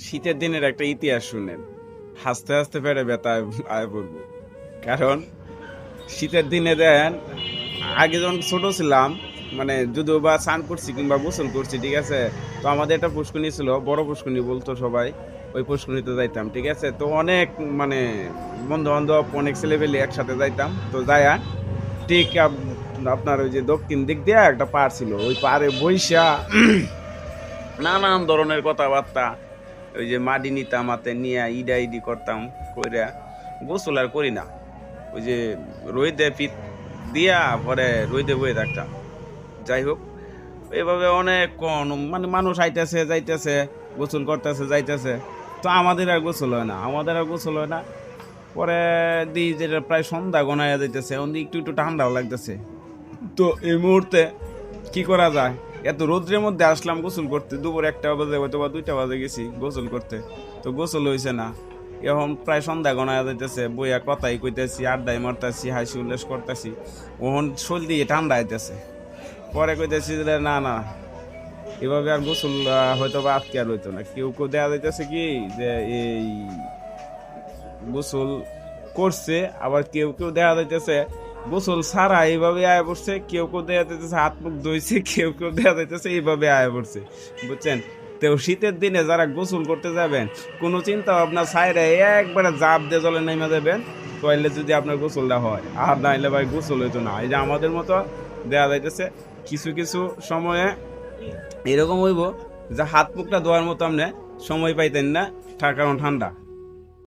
শীতের দিনের একটা ইতিহাস শুনেন, হাসতে হাসতে পেটে ব্যথা আয় পড়বো। কারণ শীতের দিনে দেন, আগে যখন ছোট ছিলাম, মানে যদিও বা স্নান করছি কিংবা গোসল করছি, ঠিক আছে, তো আমাদের একটা পুষ্করণী ছিল, বড় পুষ্করণী বলতো সবাই। ওই পুষ্করণীতে যাইতাম, ঠিক আছে, তো অনেক মানে বন্ধু বান্ধব অনেক ছেলেপেলে একসাথে যাইতাম। তো যায়া ঠিক আপনার ওই যে দক্ষিণ দিক দিয়ে একটা পাড় ছিল, ওই পাড়ে বইসা নানান ধরনের কথাবার্তা, ওই যে মাটি নিতাম হাতে নিয়ে ইডা ইডি করতাম, কইরা গোসল আর করি না, ওই যে রোদে পিঠ দিয়া পরে রোদে বয়ে থাকতাম। যাই হোক, এভাবে অনেক মানে মানুষ আইতেছে যাইতেছে, গোসল করতেছে যাইতেছে, তো আমাদের আর গোসল হয় না, পরে দিই যেটা প্রায় সন্ধ্যা গনায়া যাইতেছে, একটু একটু ঠান্ডাও লাগতেছে। তো এই মুহূর্তে কি করা যায়, এত রোদ্রের মধ্যে আসলাম গোসল করতে, দুপুর 1টা বাজে হয়তো বা 2টা বাজে গেছি গোসল করতে, তো গোসল হয়েছে না। এখন প্রায় সন্ধ্যা গণায় যাইতেছে, বইয়া কথাই কইতেছি, আড্ডাই মারতেছি, হাসি উল্লাস করতেছি, ওহন শরীর দিয়ে ঠান্ডা আইতেছে। পরে কইতেছি যে না না, এভাবে আর গোসল হয়তো বা আজকে আর হইতো না। কেউ কেউ দেখা যাইতেছে কি যে এই গোসল করছে, আবার কেউ কেউ দেখা যাইতেছে গোসল ছাড়া এইভাবে আয় পড়ছে, কেউ কেউ দেখা যাইতেছে হাত মুখ ধুইছে, কেউ কেউ দেখা যাইতেছে এইভাবে আয় পড়ছে, বুঝছেন। তো শীতের দিনে যারা গোসল করতে যাবেন, কোনো চিন্তা ভাবনা ছাইরে একবারে জাপ দিয়ে জলে নেমে যাবেন, তাইলে যদি আপনার গোসলটা হয়। আর নাইলে ভাই গোসল হইতো না। এই যে আমাদের মতো দেখা যাইতেছে কিছু কিছু সময়ে এরকম হইব যে হাত মুখটা ধোয়ার মতো আপনি সময় পাইতেন না, তার কারণ ঠান্ডা।